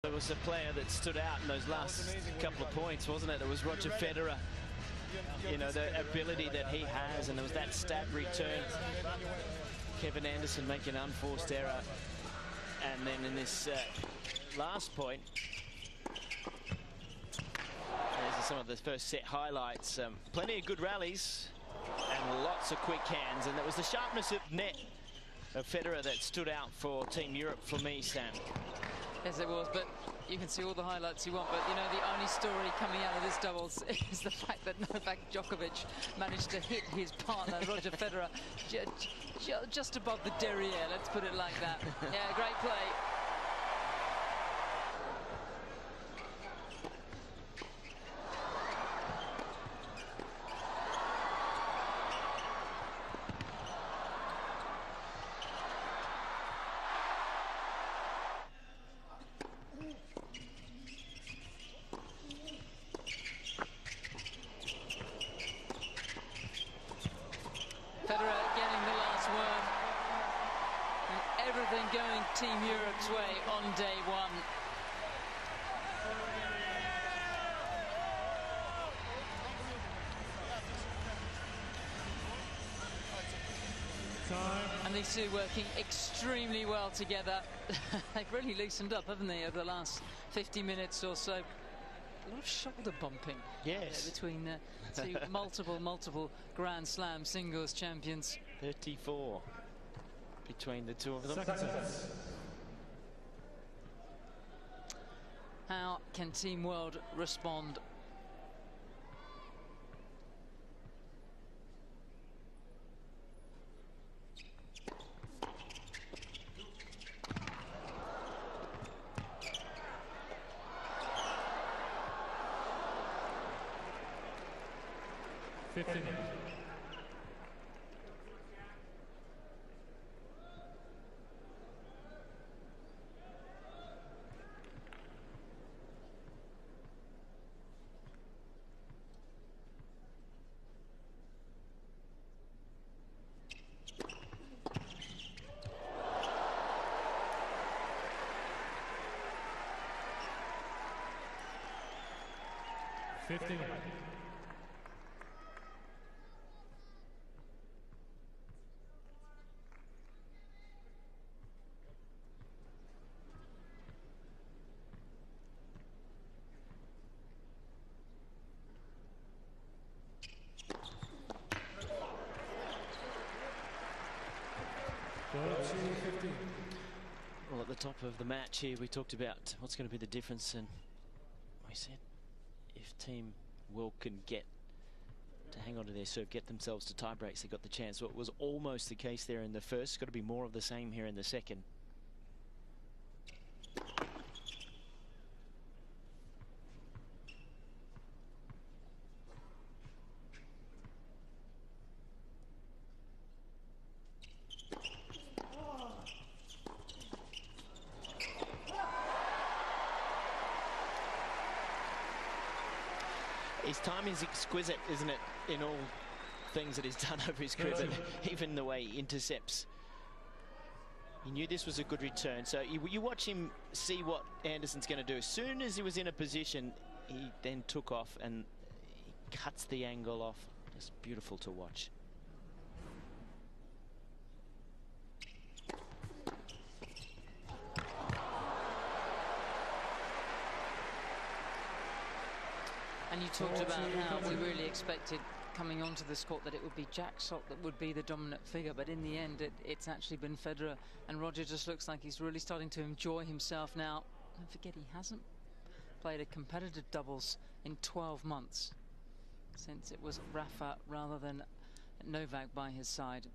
There was a player that stood out in those last couple of points, wasn't it? It was Roger Federer. You know, the ability that he has, and there was that stab return. Kevin Anderson making an unforced error. And then in this last point, there's some of the first set highlights. Plenty of good rallies and lots of quick hands. And it was the sharpness of net of Federer that stood out for Team Europe for me, Sam. Yes, it was, but you can see all the highlights you want. But, you know, the only story coming out of this doubles is the fact that Novak Djokovic managed to hit his partner, Roger Federer, just above the derriere, let's put it like that. Yeah, great play. Federer getting the last word, and everything going Team Europe's way on day one. And these two working extremely well together. They've really loosened up, haven't they, over the last 50 minutes or so. A lot of shoulder bumping, yes, between two multiple Grand Slam singles champions. 34 between the two of them. How can Team World respond? Well, at the top of the match here, we talked about what's going to be the difference, and we said if Team World can get to hang on to their serve, get themselves to tie breaks, they got the chance. Well, it was almost the case there in the first. It's got to be more of the same here in the second. His timing is exquisite, isn't it, in all things that he's done over his career, but even the way he intercepts. He knew this was a good return, so you watch him see what Anderson's going to do. As soon as he was in a position, he then took off and he cuts the angle off. Just beautiful to watch. And you talked about how we really expected coming onto this court that it would be Jack Sock that would be the dominant figure, but in the end it's actually been Federer, and Roger just looks like he's really starting to enjoy himself now. Don't forget, he hasn't played a competitive doubles in 12 months since it was Rafa rather than Novak by his side.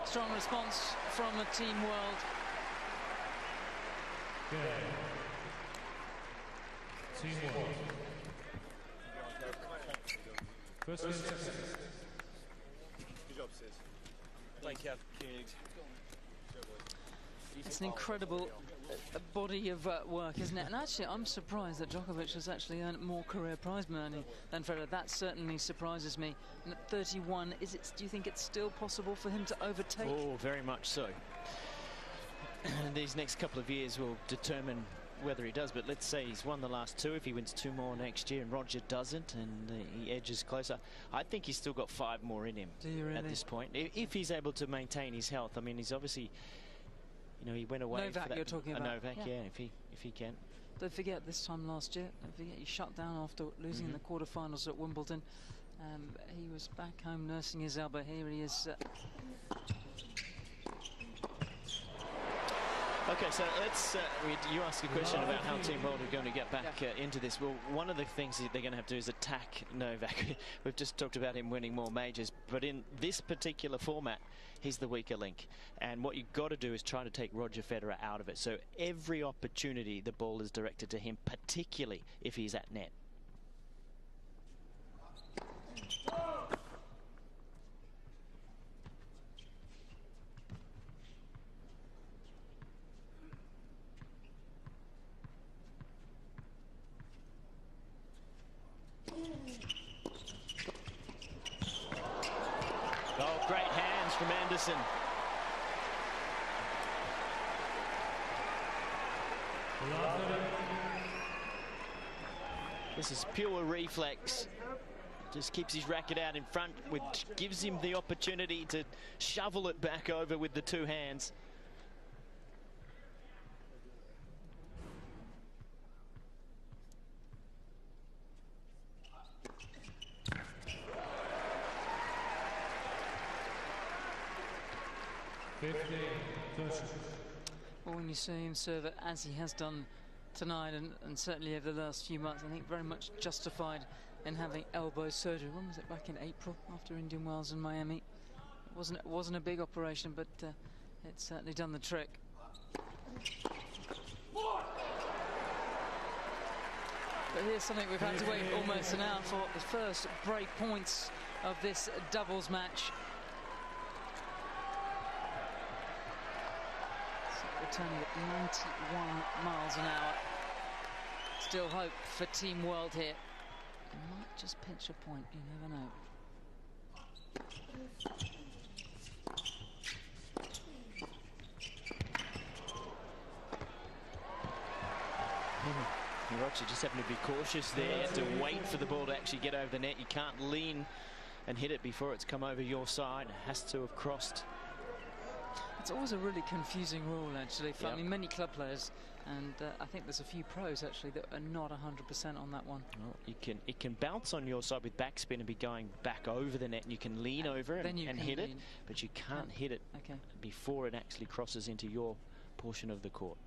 Strong response from the Team World. Good. Team World. First game. Good job, sis. It's an incredible body of work, isn't it? And actually, I'm surprised that Djokovic has actually earned more career prize money than Federer. That certainly surprises me. And at 31, do you think it's still possible for him to overtake? Oh, very much so. These next couple of years will determine whether he does, but let's say he's won the last 2. If he wins 2 more next year and Roger doesn't and he edges closer, I think he's still got 5 more in him. Do you really? At this point, if he's able to maintain his health. I mean, he's obviously, you know, he went away Novak, for that. you're talking about. Novak, yeah, if he can. Don't forget this time last year, don't forget he shut down after losing in the quarterfinals at Wimbledon. He was back home nursing his elbow. Here he is. Okay, so let's. You asked a question about how Team World are going to get back into this. Well, one of the things that they're going to have to do is attack Novak. We've just talked about him winning more majors, but in this particular format, he's the weaker link. And what you've got to do is try to take Roger Federer out of it. So every opportunity, the ball is directed to him, particularly if he's at net. Oh, great hands from Anderson. This is pure reflex. Just keeps his racket out in front, which gives him the opportunity to shovel it back over with the 2 hands. Well, when you see him serve it as he has done tonight and certainly over the last few months, I think very much justified in having elbow surgery. When was it? Back in April after Indian Wells and Miami. It wasn't a big operation, but it's certainly done the trick. But here's something we've had to wait almost an hour for. The first break points of this doubles match. Returning at 91 miles an hour. Still hope for Team World here. It might just pinch a point, you never know. Roger just having to be cautious there. You have to wait for the ball to actually get over the net. You can't lean and hit it before it's come over your side. It has to have crossed. It's always a really confusing rule, actually. I mean, many club players, and I think there's a few pros actually that are not 100% on that one. Well, it can bounce on your side with backspin and be going back over the net, and you can lean over it and hit it, but you can't hit it before it actually crosses into your portion of the court.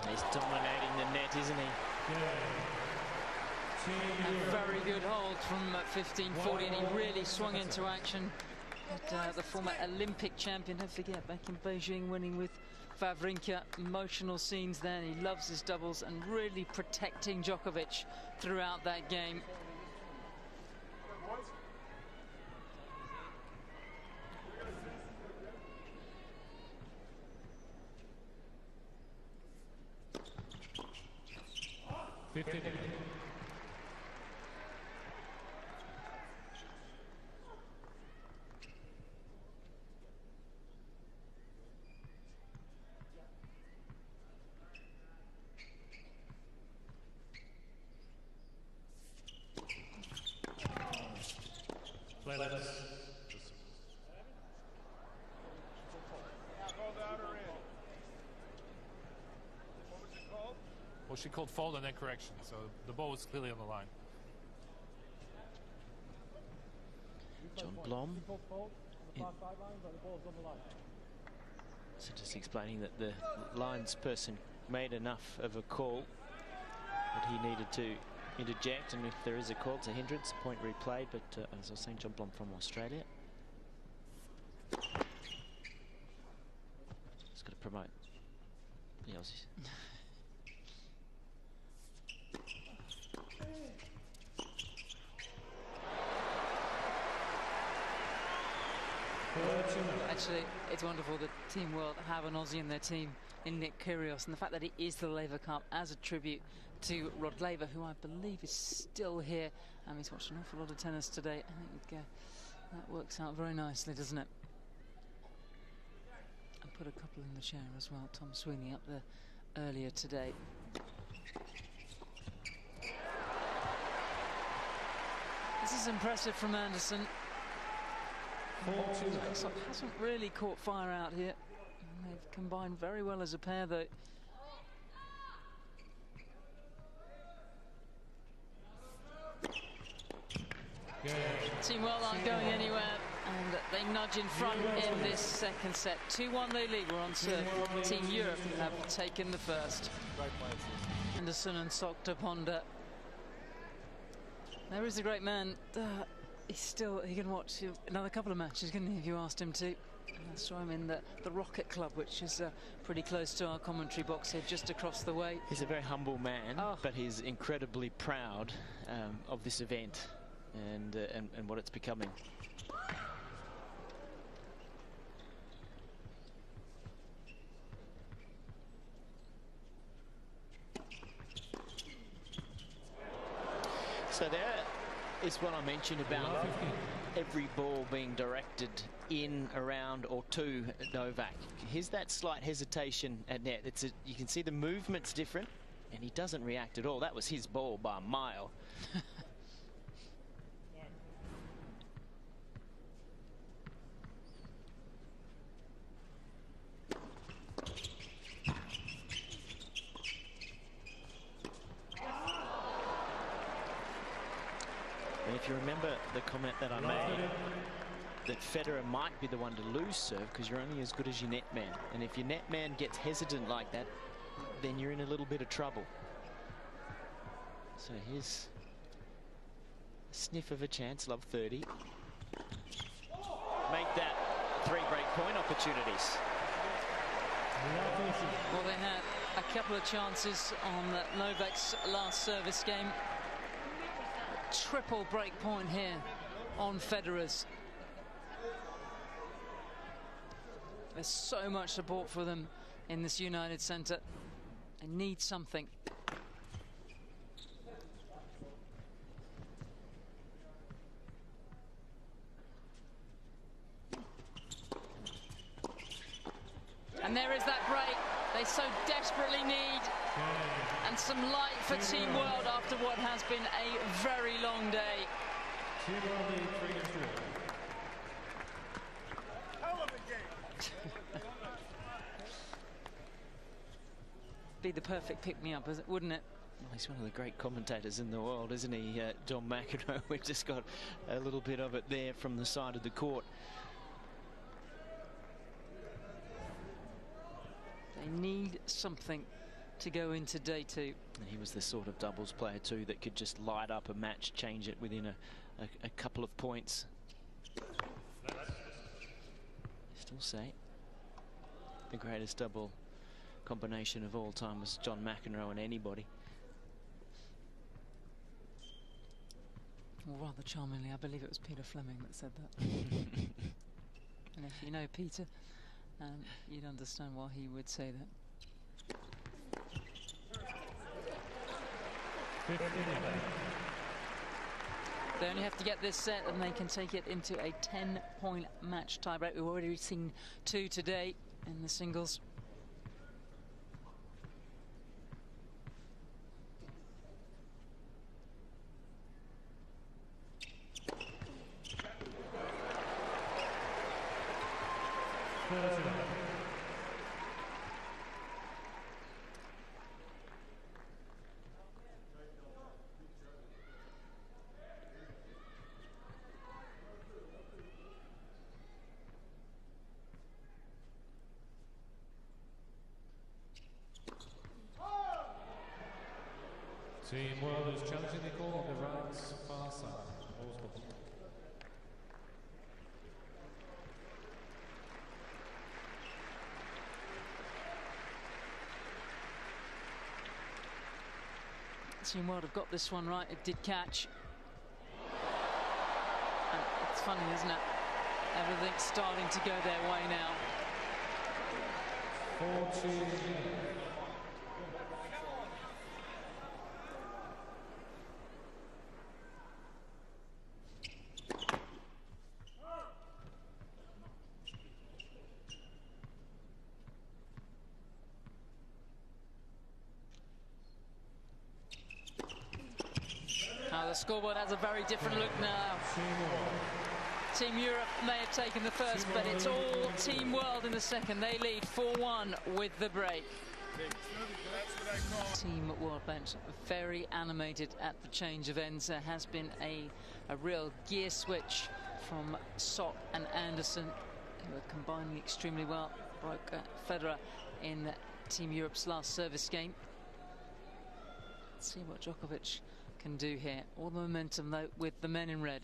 He's dominating the net, isn't he? A very good hold from 15-40, and he really swung into action. But, the former Olympic champion, don't forget, back in Beijing, winning with Wawrinka. Emotional scenes there. He loves his doubles and really protecting Djokovic throughout that game. Well, she called fault and then correction, so the ball was clearly on the line. John Blom. So just explaining that the lines person made enough of a call that he needed to interject, and if there is a call, it's a hindrance, a point replayed. But as I was saying, John Blom from Australia. He's got to promote the Aussies. Actually, it's wonderful that Team World have an Aussie in their team in Nick Kyrgios, and the fact that it is the Laver Cup as a tribute to Rod Laver, who I believe is still here. He's watched an awful lot of tennis today. I think that works out very nicely, doesn't it? And put a couple in the chair as well. Tom Sweeney up there earlier today. This is impressive from Anderson. Jackson hasn't really caught fire out here. They've combined very well as a pair, though. Team World aren't going anywhere, and they nudge in front in this second set. 2-1 they lead. We're on to Team Europe, who have taken the first. Anderson and Sokta Ponda. There is a great man. He can watch another couple of matches, couldn't he, if you asked him to? I saw him in the Rocket Club, which is pretty close to our commentary box here, just across the way. He's a very humble man, but he's incredibly proud of this event and what it's becoming. So there is what I mentioned about every ball being directed in, around or to Novak. Here's that slight hesitation at net. You can see the movement's different, and he doesn't react at all. That was his ball by a mile. And if you remember the comment that I made, that Federer might be the one to lose serve because you're only as good as your net man. And if your net man gets hesitant like that, then you're in a little bit of trouble. So here's a sniff of a chance, love 30. Make that 3 break point opportunities. Well, they had a couple of chances on Novak's last service game. Triple break point here on Federer's. There's so much support for them in this United Centre. They need something. And there is that break they so desperately need. And some light for Team World after what has been a very long day. Team World lead 3-2. Hell of a game. Be the perfect pick-me-up, wouldn't it? Well, he's one of the great commentators in the world, isn't he, John McEnroe? We've just got a little bit of it there from the side of the court. They need something to go into day 2. And he was the sort of doubles player too that could just light up a match, change it within a couple of points. Still say the greatest double combination of all time was John McEnroe and anybody. Well, rather charmingly, I believe it was Peter Fleming that said that. And if you know Peter, you'd understand why he would say that. They only have to get this set and they can take it into a 10-point match tiebreak. We've already seen 2 today in the singles. Team World is challenging the call on the right far side. Team World have got this one right. It did catch. And it's funny, isn't it? Everything's starting to go their way now. 14. Now the scoreboard has a very different look now. Team Europe may have taken the first, but it's all Team World in the second. They lead 4-1 with the break. Team World bench very animated at the change of ends. There has been a real gear switch from Sock and Anderson, who are combining extremely well. Broke Federer in Team Europe's last service game. Let's see what Djokovic can do here. All the momentum though with the men in red.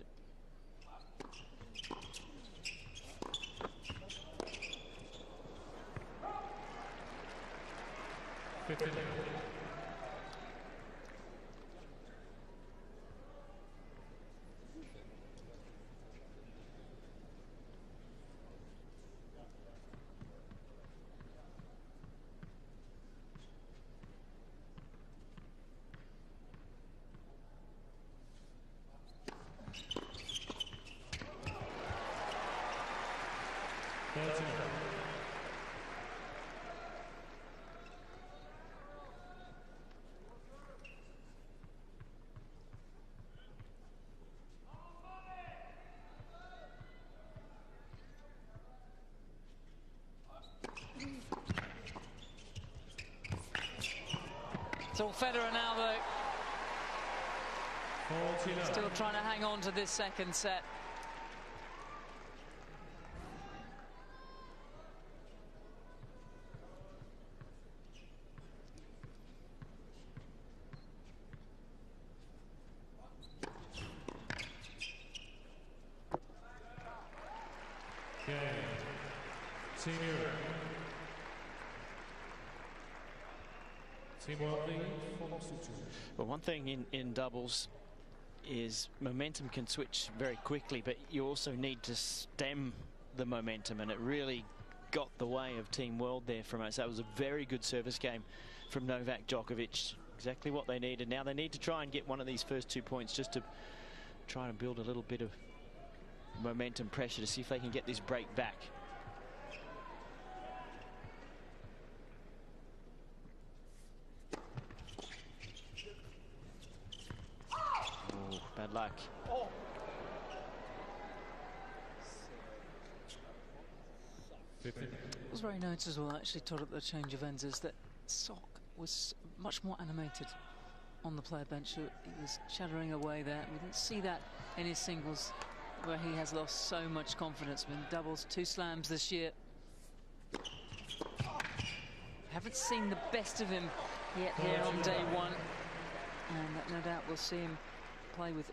It's all Federer now, though. 49. Still trying to hang on to this second set. Team Europe. Team World lead from Sutu. Well, one thing in doubles is momentum can switch very quickly, but you also need to stem the momentum, and it really got the way of Team World there from us. That was a very good service game from Novak Djokovic. Exactly what they needed. Now they need to try and get one of these first 2 points just to try and build a little bit of momentum pressure to see if they can get this break back. Oh, bad luck. It was very noticeable, actually, Todd, at the change of ends, is that Sock was much more animated on the player bench. He was chattering away there. We didn't see that in his singles, where he has lost so much confidence. In doubles, 2 slams this year. Haven't seen the best of him yet here on day 1, and no doubt we'll see him play with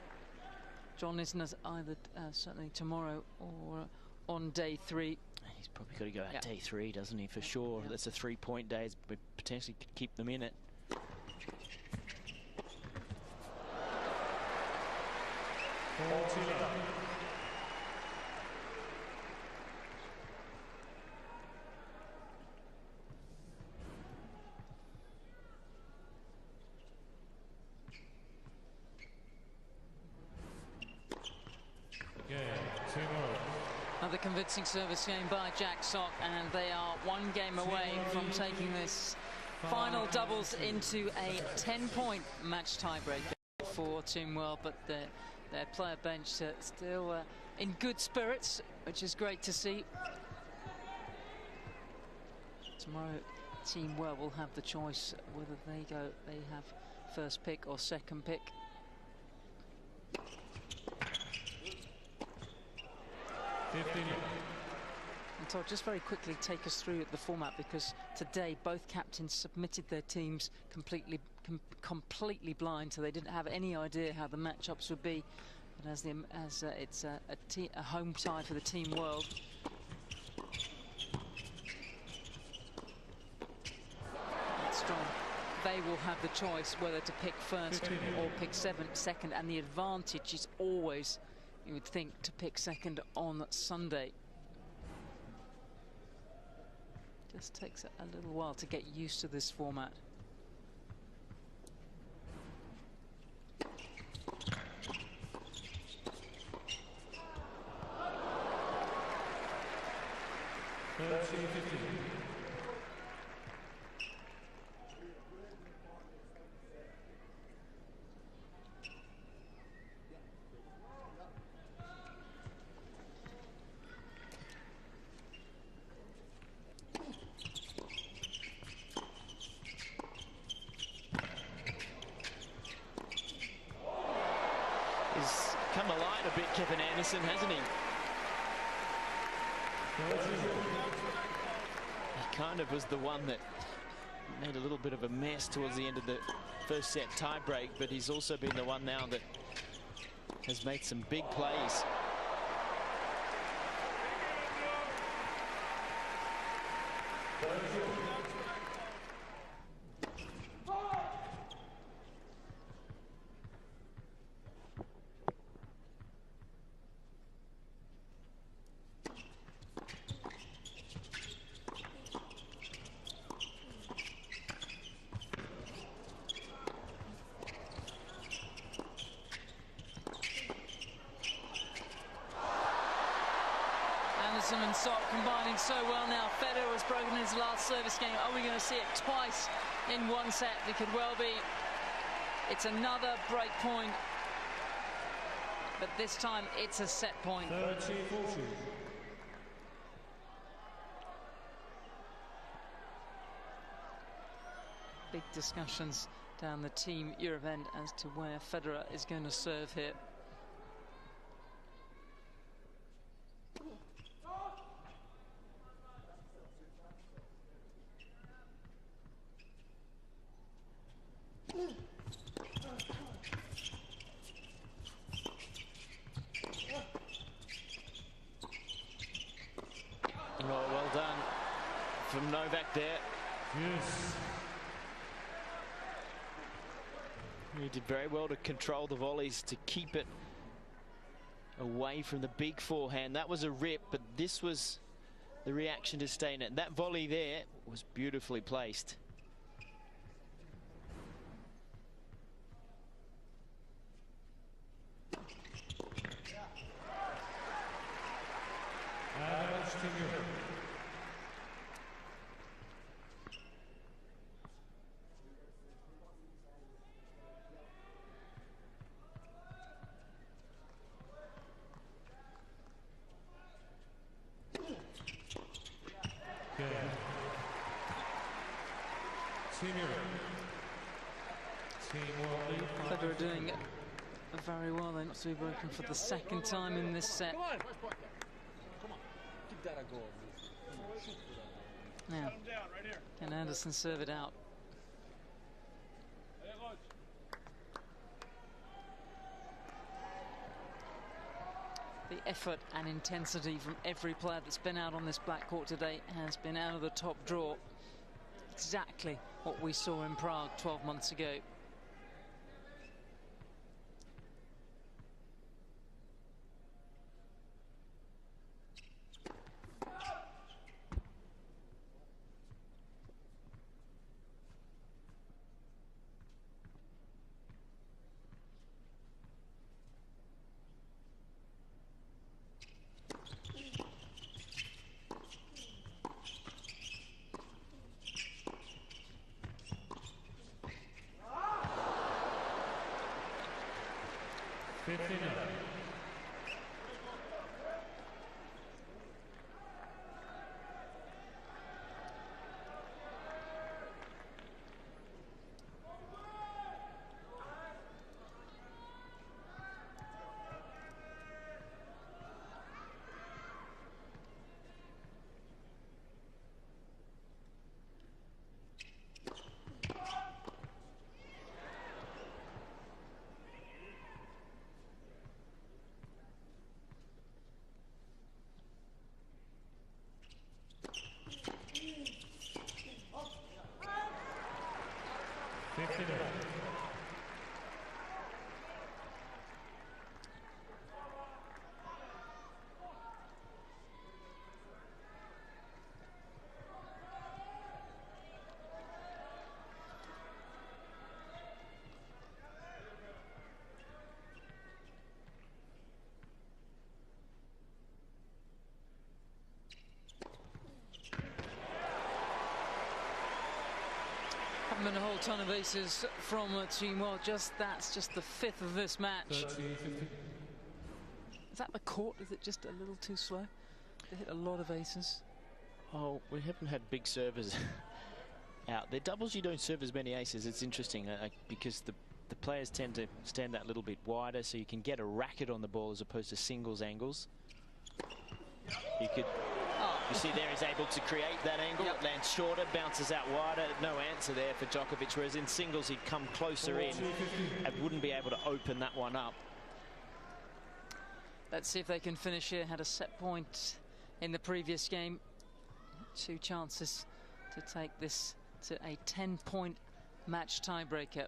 John Isner either certainly tomorrow or on day 3. He's probably got to go out day 3, doesn't he, for sure. That's a 3-point day, but potentially could keep them in it. Another convincing service game by Jack Sock, and they are 1 game away from taking this final doubles into a 10-point match tiebreaker for Team World. But their player bench still in good spirits, which is great to see. Tomorrow, Team World will have the choice whether they have first pick or second pick. And Todd, just very quickly take us through the format, because today both captains submitted their teams completely completely blind, so they didn't have any idea how the matchups would be. But as it's a home tie for the Team World. That's strong. They will have the choice whether to pick first or pick second, and the advantage is always, you would think, to pick second on Sunday. Just takes a little while to get used to this format. He's come alive a bit, Kevin Anderson, hasn't he? He kind of was the one that made a little bit of a mess towards the end of the first set tie break, but he's also been the one now that has made some big plays. Anderson and Sock combining so well now. Federer has broken his last service game. Are we going to see it twice in one set? It could well be. It's another break point, but this time it's a set point. 30-40. Big discussions down the Team Europe end as to where Federer is going to serve here. Oh, well done from Novak there. Yes. He did very well to control the volleys, to keep it away from the big forehand. That was a rip, but this was the reaction to stay in it. That volley there was beautifully placed. Federer doing very well. They're not to be broken for the second time in this set. Come on. Give that a go. Now, can Anderson serve it out? The effort and intensity from every player that's been out on this black court today has been out of the top draw. Exactly what we saw in Prague 12 months ago. 59. Haven't been a whole ton of aces from Team World. That's just the 5th of this match. 30, 50. Is that the court? Is it just a little too slow? They hit a lot of aces. Oh, we haven't had big servers out. Their doubles, you don't serve as many aces. It's interesting because the players tend to stand that little bit wider, so you can get a racket on the ball as opposed to singles angles. You could... You see there, he's able to create that angle. It lands shorter, bounces out wider. No answer there for Djokovic, whereas in singles he'd come closer in and wouldn't be able to open that one up. Let's see if they can finish here. Had a set point in the previous game. 2 chances to take this to a 10-point match tiebreaker.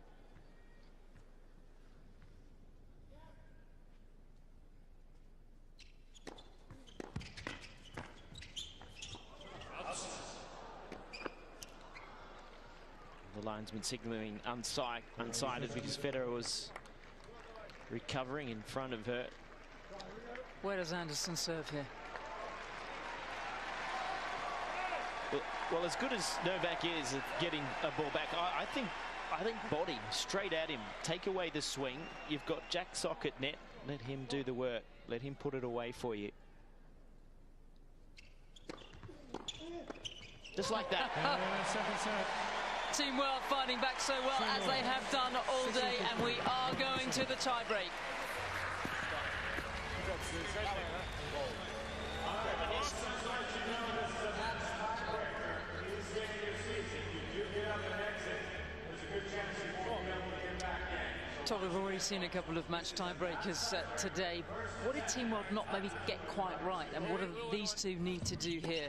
The linesman signalling unsided because Federer was recovering in front of her. Where does Anderson serve here? Well, as good as Novak is at getting a ball back, I think body straight at him. Take away the swing. You've got Jack Sock at net. Let him do the work. Let him put it away for you. Just like that. Second set. Team World fighting back so well as they have done all day, and we are going to the tiebreak. Todd, we've already seen a couple of match tiebreakers today. What did Team World not maybe get quite right, and what do these two need to do here?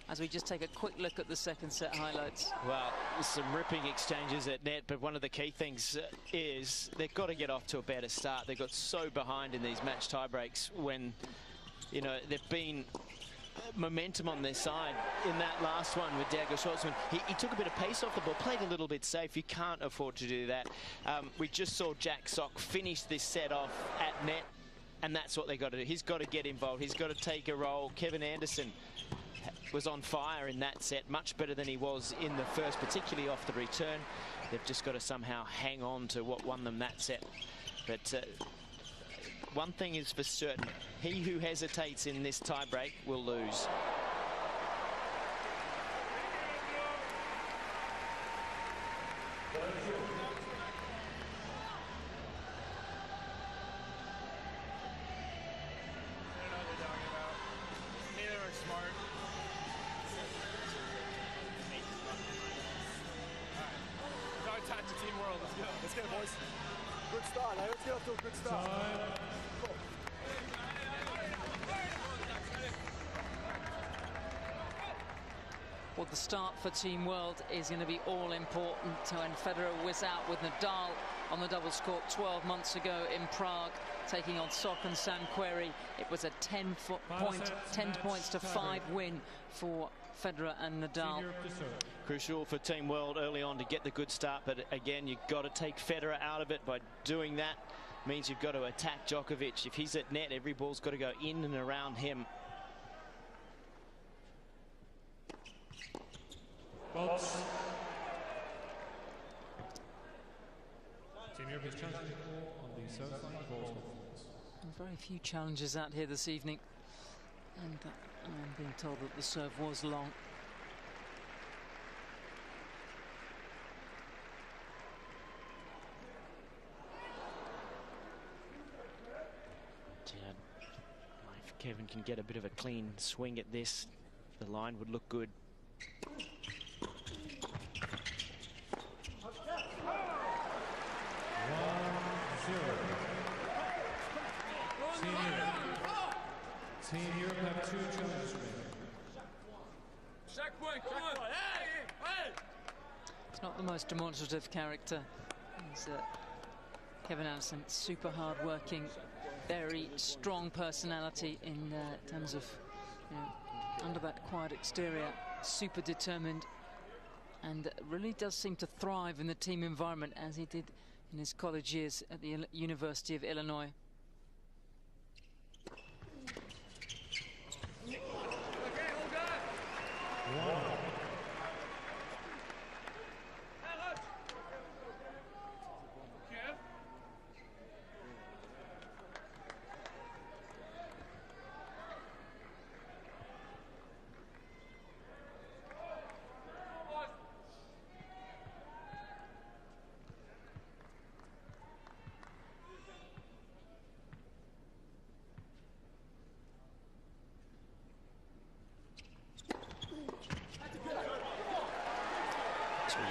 As we just take a quick look at the second set highlights. Well, there's some ripping exchanges at net, but one of the key things is they've got to get off to a better start. They got so behind in these match tiebreaks when, you know, they've been momentum on their side. In that last one with Diego Schwartzman, he took a bit of pace off the ball, played a little bit safe. You can't afford to do that. We just saw Jack Sock finish this set off at net, and that's what they got to do. He's got to get involved. He's got to take a role. Kevin Anderson was on fire in that set, much better than he was in the first, particularly off the return. They've just got to somehow hang on to what won them that set. But one thing is for certain, he who hesitates in this tiebreak will lose. Well, the start for Team World is going to be all important. When Federer was out with Nadal on the doubles court 12 months ago in Prague, taking on Sock and Sanqueri, it was a 10 points to 5 win for Federer and Nadal. Crucial for Team World early on to get the good start, but again, you've got to take Federer out of it. By doing that means you've got to attack Djokovic. If he's at net, every ball's got to go in and around him. Bolts. Team Europe is challenging the call on the south line balls conference. Very few challenges out here this evening, and I'm being told that the serve was long. If Kevin can get a bit of a clean swing at this, the line would look good. Team Europe have 2 challenges remaining. It's He's not the most demonstrative character. He's Kevin Anderson, super hard-working, very strong personality in terms of, you know, under that quiet exterior, super determined, and really does seem to thrive in the team environment as he did in his college years at the University of Illinois.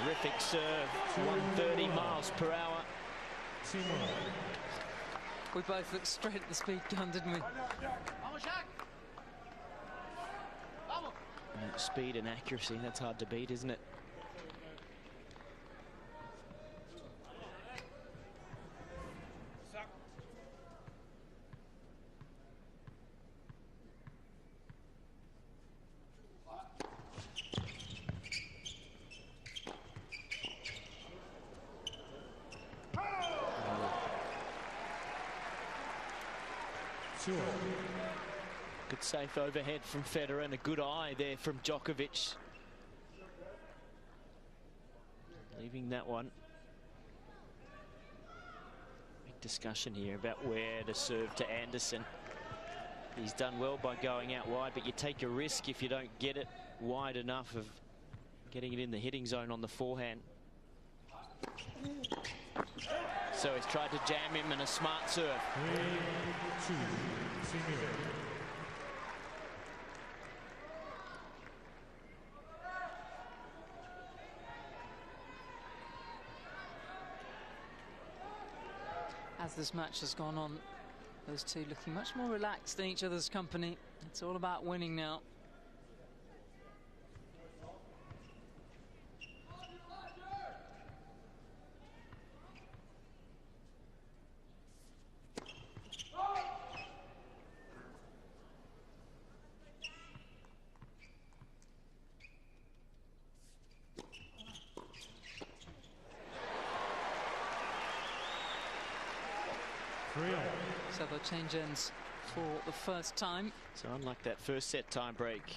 Terrific serve, 130 miles per hour. We both looked straight at the speed gun, didn't we? Speed and accuracy, that's hard to beat, isn't it? Good safe overhead from Federer and a good eye there from Djokovic. Leaving that one. Big discussion here about where to serve to Anderson. He's done well by going out wide, but you take a risk if you don't get it wide enough of getting it in the hitting zone on the forehand. So he's tried to jam him, and a smart serve. 3-2, senior. As this match has gone on, those two looking much more relaxed in each other's company. It's all about winning now. So they'll change ends for the first time. So unlike that first set tie break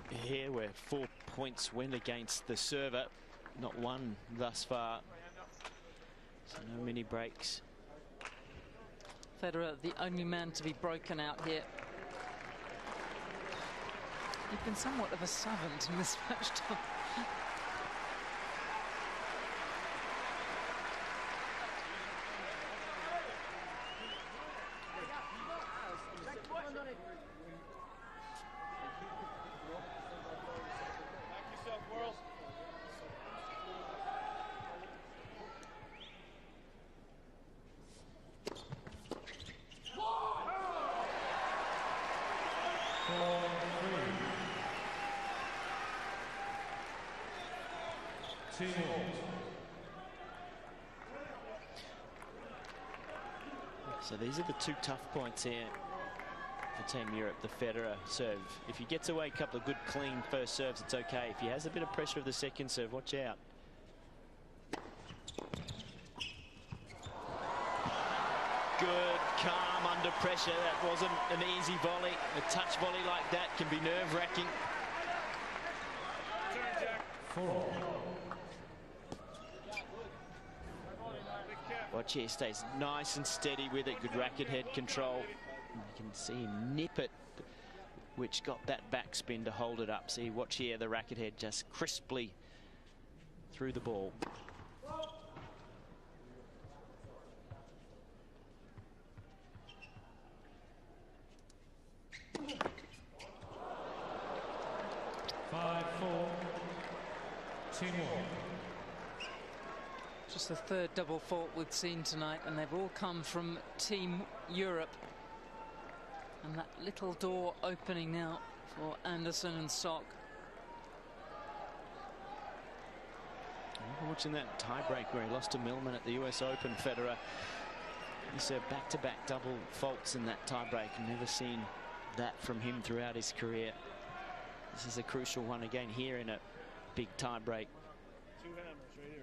here, where 4 points went against the server, not one thus far. So no mini breaks. Federer, the only man to be broken out here. You've been somewhat of a savant in this match, Tom. So these are the two tough points here for Team Europe. The Federer serve. If he gets away a couple of good clean first serves, it's okay. If he has a bit of pressure of the second serve, watch out. Good, calm under pressure. That wasn't an easy volley. A touch volley like that can be nerve-wracking. Watch here, stays nice and steady with it. Good racket head control. You can see him nip it, which got that backspin to hold it up. See, watch here, the racket head just crisply through the ball. Just the third double fault we've seen tonight, and they've all come from Team Europe. And that little door opening now for Anderson and Sock. I watching that tie-break where he lost to Millman at the US Open. Federer, he served back-to-back double faults in that tie-break, and never seen that from him throughout his career. This is a crucial one again here in a big tie-break. 2 hammers right here.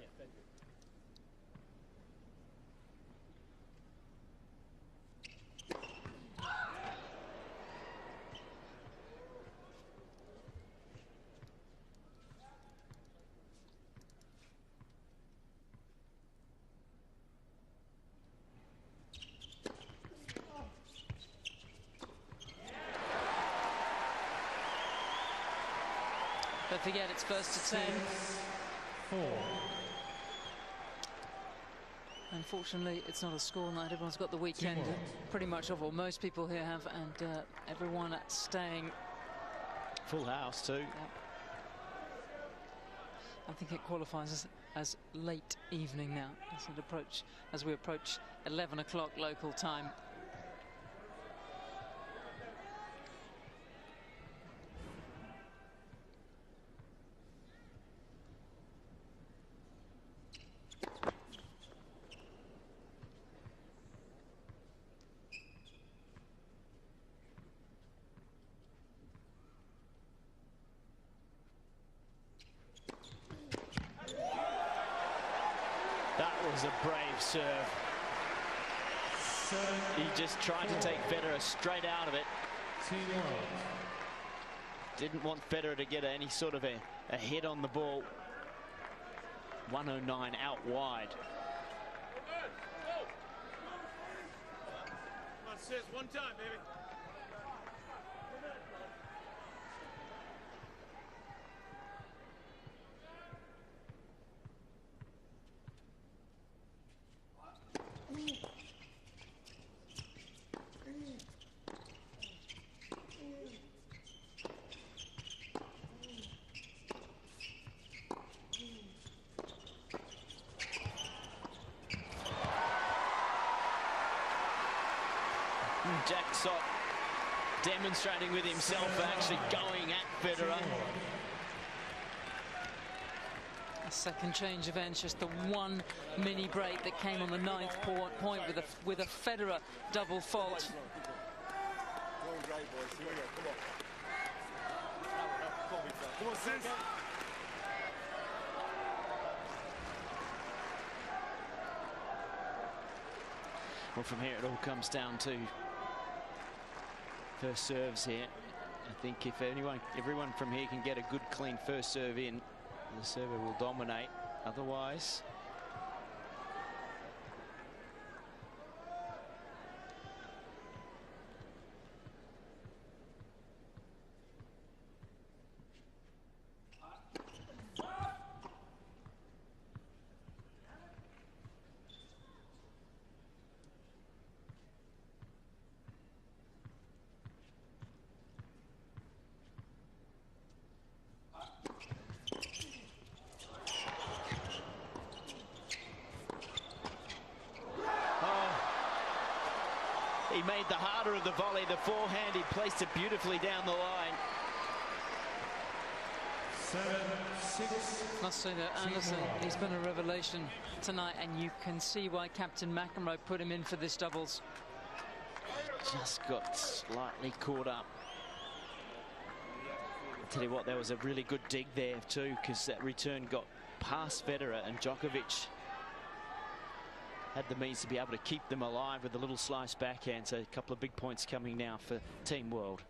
Don't forget, it's first to 10. 4. Unfortunately, it's not a school night. Everyone's got the weekend Teamwork. pretty much off, or most people here have, and everyone staying. Full house too. Yep. I think it qualifies as late evening now as we approach 11 o'clock local time. That was a brave serve. He just tried to take Federer straight out of it. Didn't want Federer to get any sort of a hit on the ball. 109 out wide. Come on, sis, one time, baby. Jack Sock demonstrating with himself, actually going at Federer. A second change of ends, just the one mini break that came on the 9th point with a Federer double fault. Going right, boys. Here we go. Come on. Come on, sis. Well, from here it all comes down to first serves here. I think if everyone from here can get a good clean first serve in, the server will dominate. Otherwise, he made the harder of the volley. The forehand, he placed it beautifully down the line. 7-6. Must say that Anderson, he's been a revelation tonight, and you can see why Captain McEnroe put him in for this doubles. Just got slightly caught up. I'll tell you what, there was a really good dig there too, because that return got past Federer, and Djokovic had the means to be able to keep them alive with a little slice backhand. So a couple of big points coming now for Team World.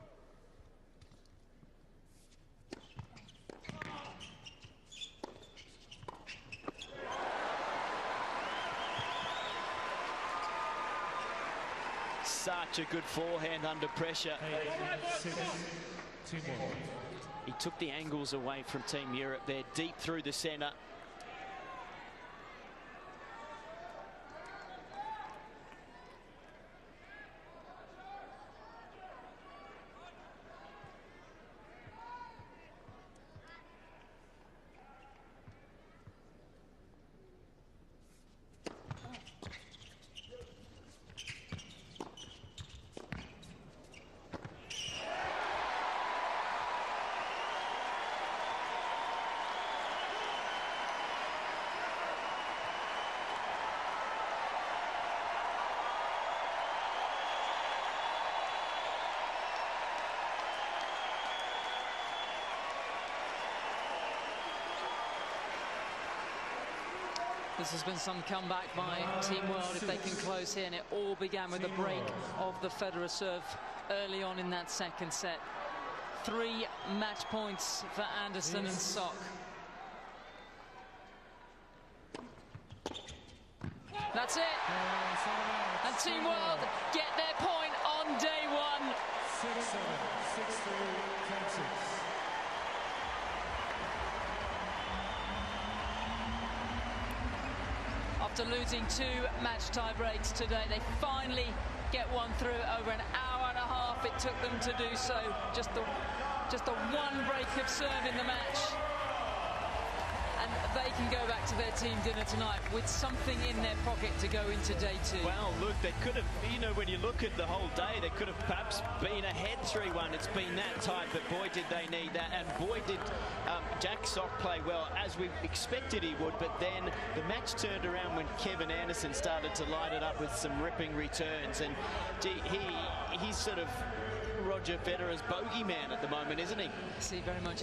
Such a good forehand under pressure. 8-6. Teamwork. He took the angles away from Team Europe there, deep through the centre. This has been some comeback by Team World if they can close here, and it all began with a break of the Federer serve early on in that second set. 3 match points for Anderson and Sock. That's it. And Team World get their point on day one. 6-7, 6-3, 10-6. After losing 2 match tie breaks today, they finally get one through. Over an hour and a half it took them to do so. Just the one break of serve in the match. And they can go back to their team dinner tonight with something in their pocket to go into day 2. Well, look, they could have, you know, when you look at the whole day, they could have perhaps been ahead 3-1. It's been that tight, but boy, did they need that. And boy, did Jack Sock play well, as we expected he would. But then the match turned around when Kevin Anderson started to light it up with some ripping returns. And he's sort of Roger Federer's bogeyman at the moment, isn't he? See very much.